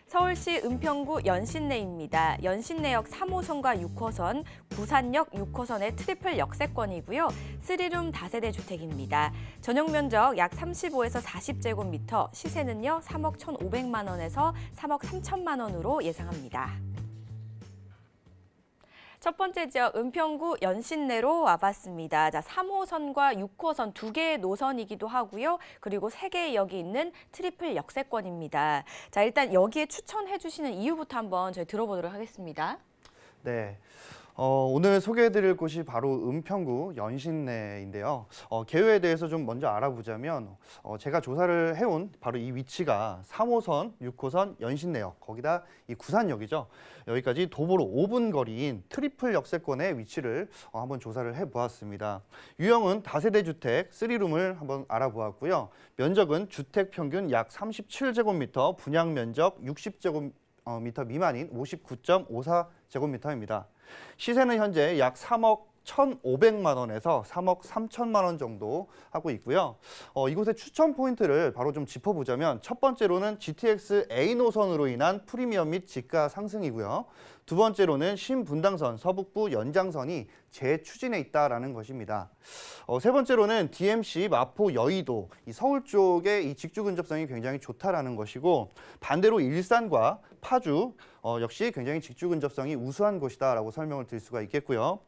서울시 은평구 연신내입니다. 연신내역 3호선과 6호선, 부산역 6호선의 트리플 역세권이고요. 3룸 다세대 주택입니다. 전용 면적 약 35에서 40제곱미터, 시세는요 3억 1,500만 원에서 3억 3천만 원으로 예상합니다. 첫 번째 지역 은평구 연신내로 와봤습니다. 자, 3호선과 6호선 두 개의 노선이기도 하고요. 그리고 3개의 역이 있는 트리플 역세권입니다. 자, 일단 여기에 추천해 주시는 이유부터 한번 저희 들어보도록 하겠습니다. 네. 오늘 소개해드릴 곳이 바로 은평구 연신내인데요. 개요에 대해서 좀 먼저 알아보자면 제가 조사를 해온 바로 이 위치가 3호선, 6호선, 연신내역, 거기다 이 구산역이죠. 여기까지 도보로 5분 거리인 트리플 역세권의 위치를 한번 조사를 해보았습니다. 유형은 다세대 주택 3룸을 한번 알아보았고요. 면적은 주택 평균 약 37제곱미터, 분양 면적 60제곱미터 미만인 59.54제곱미터입니다. 시세는 현재 약 3억 1,500만 원에서 3억 3천만 원 정도 하고 있고요. 이곳의 추천 포인트를 바로 좀 짚어보자면 첫 번째로는 GTX A 노선으로 인한 프리미엄 및 지가 상승이고요. 두 번째로는 신분당선 서북부 연장선이 재추진에 있다라는 것입니다. 세 번째로는 DMC, 마포, 여의도, 이 서울 쪽의 이 직주 근접성이 굉장히 좋다라는 것이고, 반대로 일산과 파주 역시 굉장히 직주 근접성이 우수한 곳이다라고 설명을 드릴 수가 있겠고요.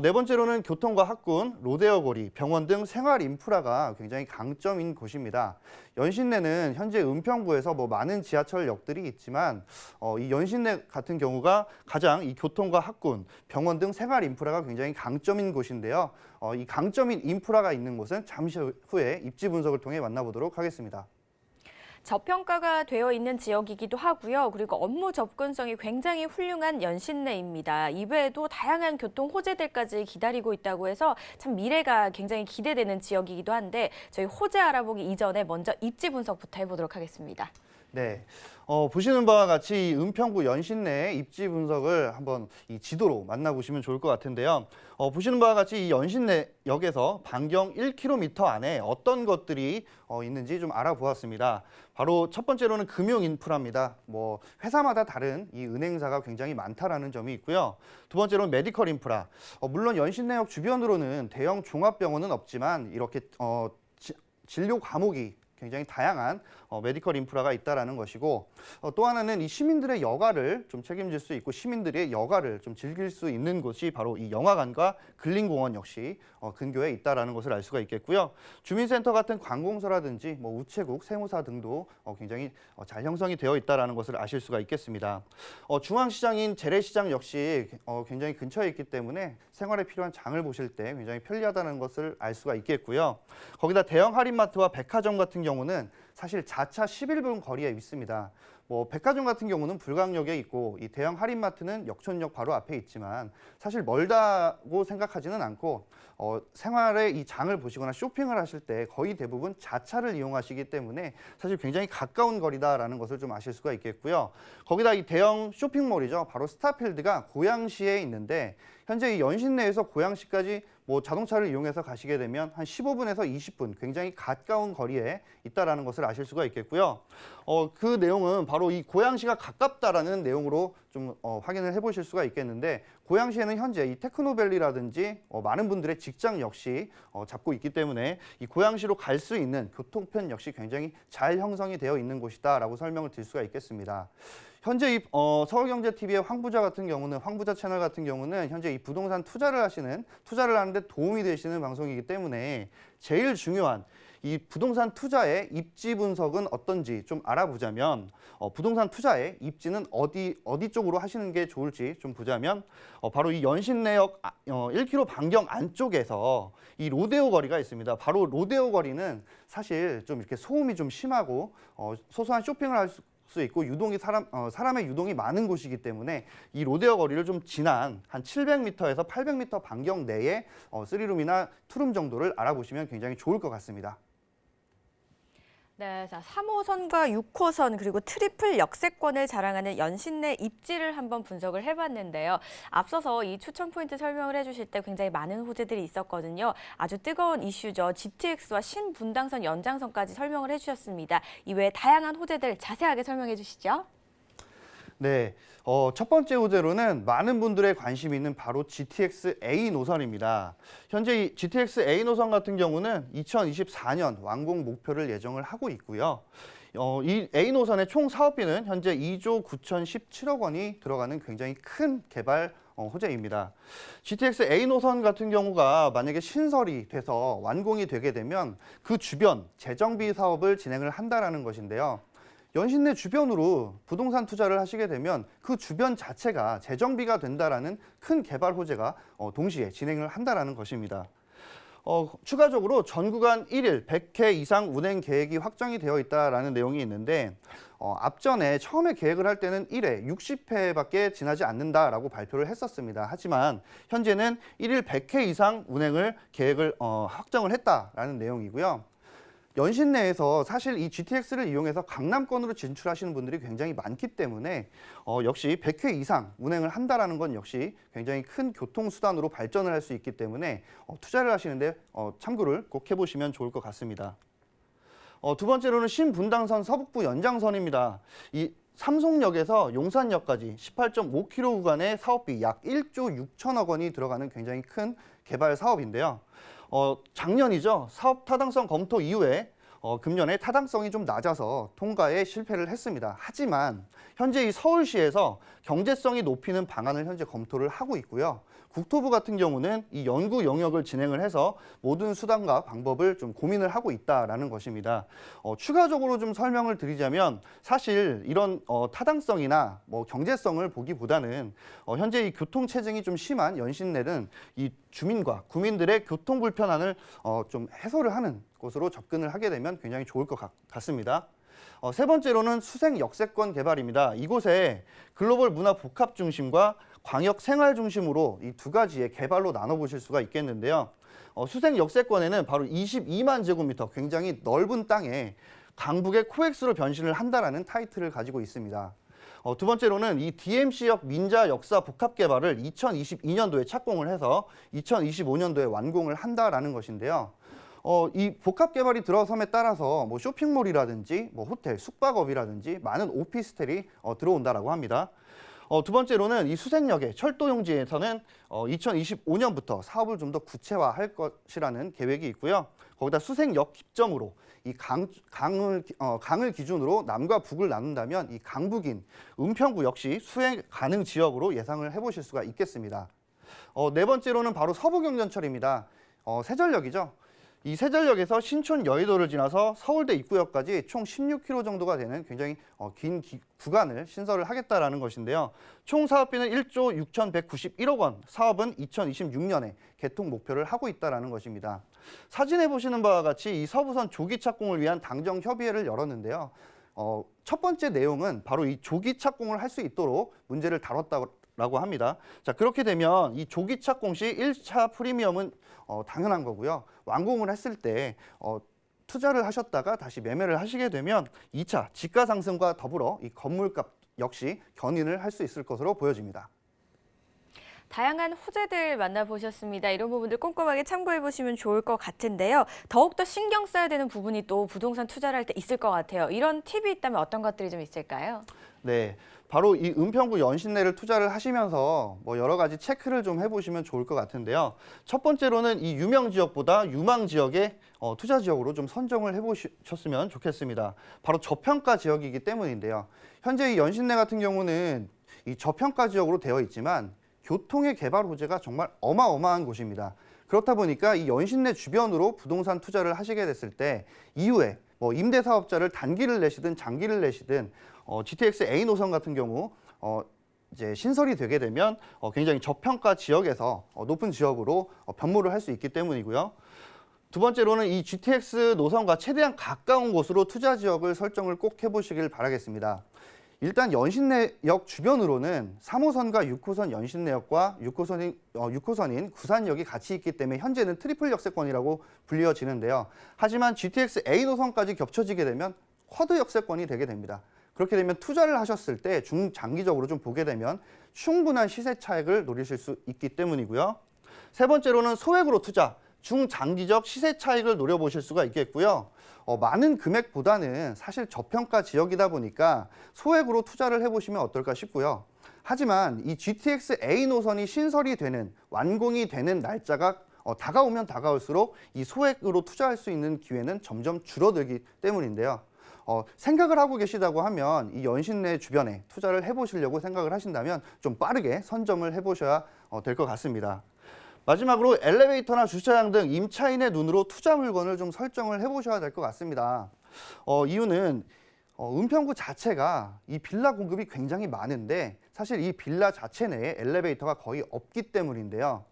네 번째로는 교통과 학군, 로데오 거리, 병원 등 생활 인프라가 굉장히 강점인 곳입니다. 연신내는 현재 은평구에서 많은 지하철역들이 있지만 이 연신내 같은 경우가 가장 이 교통과 학군, 병원 등 생활 인프라가 굉장히 강점인 곳인데요. 이 강점인 인프라가 있는 곳은 잠시 후에 입지 분석을 통해 만나보도록 하겠습니다. 저평가가 되어 있는 지역이기도 하고요. 그리고 업무 접근성이 굉장히 훌륭한 연신내입니다. 이외에도 다양한 교통 호재들까지 기다리고 있다고 해서 참 미래가 굉장히 기대되는 지역이기도 한데 저희 호재 알아보기 이전에 먼저 입지 분석부터 해보도록 하겠습니다. 네, 보시는 바와 같이 이 은평구 연신내의 입지 분석을 한번 이 지도로 만나보시면 좋을 것 같은데요. 보시는 바와 같이 이 연신내역에서 반경 1km 안에 어떤 것들이 있는지 좀 알아보았습니다. 바로 첫 번째로는 금융 인프라입니다. 회사마다 다른 이 은행사가 굉장히 많다라는 점이 있고요. 두 번째로는 메디컬 인프라. 물론 연신내역 주변으로는 대형 종합병원은 없지만 이렇게 진료 과목이 굉장히 다양한 메디컬 인프라가 있다라는 것이고, 또 하나는 이 시민들의 여가를 좀 책임질 수 있고 시민들의 여가를 좀 즐길 수 있는 곳이 바로 이 영화관과 근린공원 역시 근교에 있다라는 것을 알 수가 있겠고요. 주민센터 같은 관공서라든지 우체국, 세무사 등도 굉장히 잘 형성이 되어 있다라는 것을 아실 수가 있겠습니다. 중앙시장인 재래시장 역시 굉장히 근처에 있기 때문에 생활에 필요한 장을 보실 때 굉장히 편리하다는 것을 알 수가 있겠고요. 거기다 대형 할인마트와 백화점 같은 경우는 사실 자차 11분 거리에 있습니다. 백화점 같은 경우는 불광역에 있고 이 대형 할인마트는 역촌역 바로 앞에 있지만 사실 멀다고 생각하지는 않고 생활의 이 장을 보시거나 쇼핑을 하실 때 거의 대부분 자차를 이용하시기 때문에 사실 굉장히 가까운 거리다라는 것을 좀 아실 수가 있겠고요. 거기다 이 대형 쇼핑몰이죠. 바로 스타필드가 고양시에 있는데 현재 이 연신내에서 고양시까지 자동차를 이용해서 가시게 되면 한 15분에서 20분 굉장히 가까운 거리에 있다라는 것을 아실 수가 있겠고요. 그 내용은 바로 이 고양시가 가깝다라는 내용으로 좀 확인을 해보실 수가 있겠는데, 고양시에는 현재 이 테크노밸리라든지 많은 분들의 직장 역시 잡고 있기 때문에 이 고양시로 갈 수 있는 교통편 역시 굉장히 잘 형성이 되어 있는 곳이다라고 설명을 드릴 수가 있겠습니다. 현재 이 서울경제TV의 황부자 채널 같은 경우는 현재 이 부동산 투자를 하는데 도움이 되시는 방송이기 때문에 제일 중요한 이 부동산 투자의 입지 분석은 어떤지 좀 알아보자면 부동산 투자의 입지는 어디 쪽으로 하시는 게 좋을지 좀 보자면 바로 이 연신내역 1km 반경 안쪽에서 이 로데오 거리가 있습니다. 바로 로데오 거리는 사실 좀 이렇게 소음이 좀 심하고 소소한 쇼핑을 할 수 있고 사람의 유동이 많은 곳이기 때문에 이 로데오 거리를 좀 지난 한 700m에서 800m 반경 내에 3룸이나 2룸 정도를 알아보시면 굉장히 좋을 것 같습니다. 네, 자, 3호선과 6호선 그리고 트리플 역세권을 자랑하는 연신내 입지를 한번 분석을 해봤는데요. 앞서서 이 추천 포인트 설명을 해주실 때 굉장히 많은 호재들이 있었거든요. 아주 뜨거운 이슈죠. GTX와 신분당선 연장선까지 설명을 해주셨습니다. 이외에 다양한 호재들 자세하게 설명해 주시죠. 네, 첫 번째 호재로는 많은 분들의 관심이 있는 바로 GTX A 노선입니다. 현재 이 GTX A 노선 같은 경우는 2024년 완공 목표를 예정을 하고 있고요. 이 A 노선의 총 사업비는 현재 2조 9,017억 원이 들어가는 굉장히 큰 개발 호재입니다. GTX A 노선 같은 경우가 만약에 신설이 돼서 완공이 되게 되면 그 주변 재정비 사업을 진행을 한다라는 것인데요. 연신내 주변으로 부동산 투자를 하시게 되면 그 주변 자체가 재정비가 된다라는 큰 개발 호재가 동시에 진행을 한다라는 것입니다. 추가적으로 전 구간 1일 100회 이상 운행 계획이 확정이 되어 있다라는 내용이 있는데 앞전에 처음에 계획을 할 때는 1회 60회밖에 지나지 않는다라고 발표를 했었습니다. 하지만 현재는 1일 100회 이상 운행을 계획을 확정을 했다라는 내용이고요. 연신 내에서 사실 이 GTX를 이용해서 강남권으로 진출하시는 분들이 굉장히 많기 때문에 역시 100회 이상 운행을 한다라는 건 역시 굉장히 큰 교통수단으로 발전을 할 수 있기 때문에 투자를 하시는데 참고를 꼭 해보시면 좋을 것 같습니다. 두 번째로는 신분당선 서북부 연장선입니다. 이 삼송역에서 용산역까지 18.5km 구간의 사업비 약 1조 6천억 원이 들어가는 굉장히 큰 개발 사업인데요. 작년이죠. 사업 타당성 검토 이후에 금년에 타당성이 좀 낮아서 통과에 실패를 했습니다. 하지만 현재 이 서울시에서 경제성이 높이는 방안을 현재 검토를 하고 있고요. 국토부 같은 경우는 이 연구 영역을 진행을 해서 모든 수단과 방법을 좀 고민을 하고 있다라는 것입니다. 추가적으로 좀 설명을 드리자면 사실 이런 타당성이나 뭐 경제성을 보기보다는 현재 이 교통 체증이 좀 심한 연신내는 이 주민과 구민들의 교통 불편함을 좀 해소를 하는 곳으로 접근을 하게 되면 굉장히 좋을 것 같습니다. 세 번째로는 수생 역세권 개발입니다. 이곳에 글로벌 문화 복합 중심과 광역 생활 중심으로 이 두 가지의 개발로 나눠보실 수가 있겠는데요. 수생 역세권에는 바로 22만 제곱미터 굉장히 넓은 땅에 강북의 코엑스로 변신을 한다라는 타이틀을 가지고 있습니다. 두 번째로는 이 DMC역 민자 역사 복합 개발을 2022년도에 착공을 해서 2025년도에 완공을 한다라는 것인데요. 이 복합 개발이 들어섬에 따라서 뭐 쇼핑몰이라든지 뭐 호텔, 숙박업이라든지 많은 오피스텔이 들어온다라고 합니다. 두 번째로는 이 수생역의 철도 용지에서는 2025년부터 사업을 좀 더 구체화할 것이라는 계획이 있고요. 거기다 수생역 기점으로 이 강을 기준으로 남과 북을 나눈다면 이 강북인 은평구 역시 수행 가능 지역으로 예상을 해보실 수가 있겠습니다. 네 번째로는 바로 서부경전철입니다. 세전역이죠. 이 세전역에서 신촌 여의도를 지나서 서울대 입구역까지 총 16km 정도가 되는 굉장히 긴 구간을 신설을 하겠다라는 것인데요. 총 사업비는 1조 6,191억 원, 사업은 2026년에 개통 목표를 하고 있다는 것입니다. 사진에 보시는 바와 같이 이 서부선 조기 착공을 위한 당정 협의회를 열었는데요. 첫 번째 내용은 바로 이 조기 착공을 할 수 있도록 문제를 다뤘다고 합니다. 자, 그렇게 되면 이 조기 착공 시 1차 프리미엄은 당연한 거고요. 완공을 했을 때 투자를 하셨다가 다시 매매를 하시게 되면 2차 지가 상승과 더불어 이 건물값 역시 견인을 할 수 있을 것으로 보여집니다. 다양한 호재들 만나보셨습니다. 이런 부분들 꼼꼼하게 참고해보시면 좋을 것 같은데요. 더욱더 신경 써야 되는 부분이 또 부동산 투자를 할 때 있을 것 같아요. 이런 팁이 있다면 어떤 것들이 좀 있을까요? 네, 바로 이 은평구 연신내를 투자를 하시면서 뭐 여러 가지 체크를 좀 해보시면 좋을 것 같은데요. 첫 번째로는 이 유명 지역보다 유망 지역의 투자 지역으로 좀 선정을 해보셨으면 좋겠습니다. 바로 저평가 지역이기 때문인데요. 현재 이 연신내 같은 경우는 이 저평가 지역으로 되어 있지만 교통의 개발 호재가 정말 어마어마한 곳입니다. 그렇다 보니까 이 연신내 주변으로 부동산 투자를 하시게 됐을 때 이후에 뭐 임대 사업자를 단기를 내시든 장기를 내시든 GTX A 노선 같은 경우 이제 신설이 되게 되면 굉장히 저평가 지역에서 높은 지역으로 변모를 할 수 있기 때문이고요. 두 번째로는 이 GTX 노선과 최대한 가까운 곳으로 투자 지역을 설정을 꼭 해보시길 바라겠습니다. 일단 연신내역 주변으로는 3호선과 6호선 연신내역과 6호선인 구산역이 같이 있기 때문에 현재는 트리플 역세권이라고 불리어지는데요. 하지만 GTX A 노선까지 겹쳐지게 되면 쿼드 역세권이 되게 됩니다. 그렇게 되면 투자를 하셨을 때 중장기적으로 좀 보게 되면 충분한 시세 차익을 노리실 수 있기 때문이고요. 세 번째로는 소액으로 투자, 중장기적 시세 차익을 노려보실 수가 있겠고요. 많은 금액보다는 사실 저평가 지역이다 보니까 소액으로 투자를 해보시면 어떨까 싶고요. 하지만 이 GTX A 노선이 신설이 되는, 완공이 되는 날짜가 다가오면 다가올수록 이 소액으로 투자할 수 있는 기회는 점점 줄어들기 때문인데요. 생각을 하고 계시다고 하면 이 연신내 주변에 투자를 해보시려고 생각을 하신다면 좀 빠르게 선점을 해보셔야 될 것 같습니다. 마지막으로 엘리베이터나 주차장 등 임차인의 눈으로 투자 물건을 좀 설정을 해보셔야 될 것 같습니다. 이유는 은평구 자체가 이 빌라 공급이 굉장히 많은데 사실 이 빌라 자체 내에 엘리베이터가 거의 없기 때문인데요.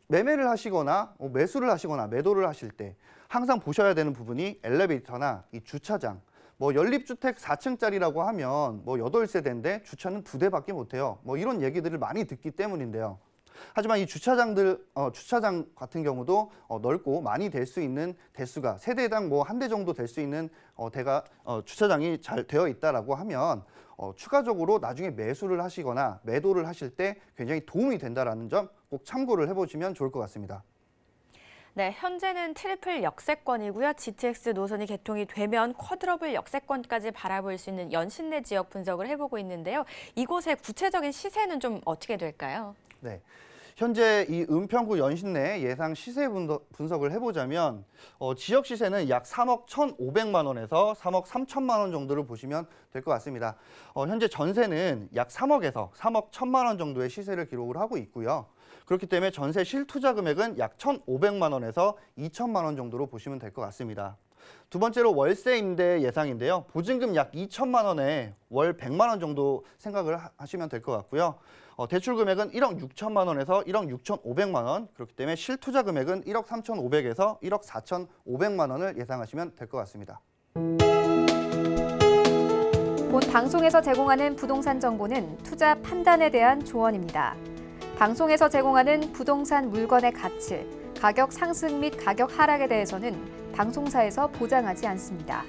매매를 하시거나 매수를 하시거나 매도를 하실 때 항상 보셔야 되는 부분이 엘리베이터나 이 주차장. 연립주택 4층짜리라고 하면 8세대인데 주차는 2대밖에 못해요. 이런 얘기들을 많이 듣기 때문인데요. 하지만 이 주차장 같은 경우도 넓고 많이 될 수 있는 대수가 세대당 1대 정도 될 수 있는 주차장이 잘 되어 있다라고 하면 추가적으로 나중에 매수를 하시거나 매도를 하실 때 굉장히 도움이 된다라는 점 꼭 참고를 해보시면 좋을 것 같습니다. 네, 현재는 트리플 역세권이고요. GTX 노선이 개통이 되면 쿼드러블 역세권까지 바라볼 수 있는 연신내 지역 분석을 해보고 있는데요. 이곳의 구체적인 시세는 좀 어떻게 될까요? 네. 현재 이 은평구 연신내 예상 시세 분석을 해보자면 지역 시세는 약 3억 1,500만 원에서 3억 3천만 원 정도를 보시면 될 것 같습니다. 현재 전세는 약 3억에서 3억 1천만 원 정도의 시세를 기록을 하고 있고요. 그렇기 때문에 전세 실투자 금액은 약 1,500만 원에서 2천만 원 정도로 보시면 될 것 같습니다. 두 번째로 월세 임대 예상인데요. 보증금 약 2천만 원에 월 100만 원 정도 생각을 하시면 될 것 같고요. 대출 금액은 1억 6천만 원에서 1억 6,500만 원, 그렇기 때문에 실투자 금액은 1억 3,500에서 1억 4,500만 원을 예상하시면 될 것 같습니다. 본 방송에서 제공하는 부동산 정보는 투자 판단에 대한 조언입니다. 방송에서 제공하는 부동산 물건의 가치, 가격 상승 및 가격 하락에 대해서는 방송사에서 보장하지 않습니다.